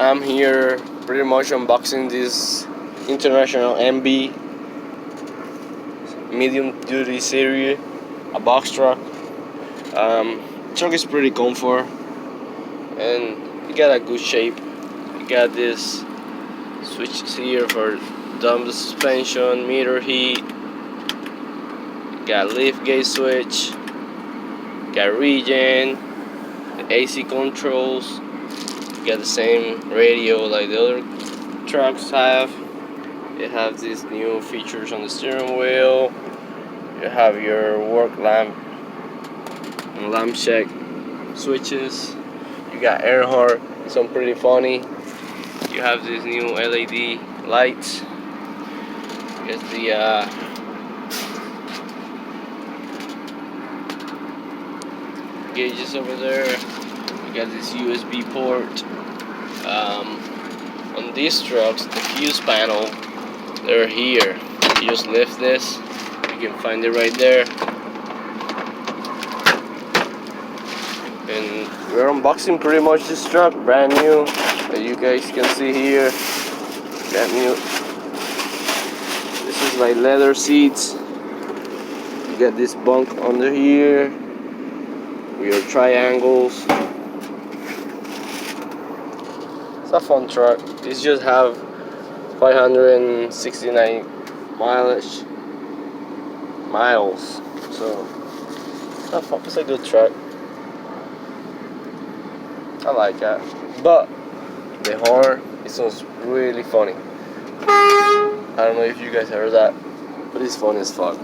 I'm here pretty much unboxing this International MB medium duty series, a box truck. Truck is pretty comfort and you got a good shape. You got this switches here for dumb suspension, meter heat. You got lift gate switch. Got regen, the AC controls. You got the same radio like the other trucks have. You have these new features on the steering wheel. You have your work lamp and lamp check switches. You got air horn, some pretty funny. You have these new LED lights. It's the gauges over there. You got this USB port. On these trucks, the fuse panel, they're here. You just lift this, you can find it right there. And we're unboxing pretty much this truck, brand new, as you guys can see here. Brand new. This is like leather seats. You got this bunk under here. Your triangles. It's a fun truck. This just have 569 miles. So it's a good truck. I like that. But the horn, it sounds really funny. I don't know if you guys heard that, but it's funny as fuck.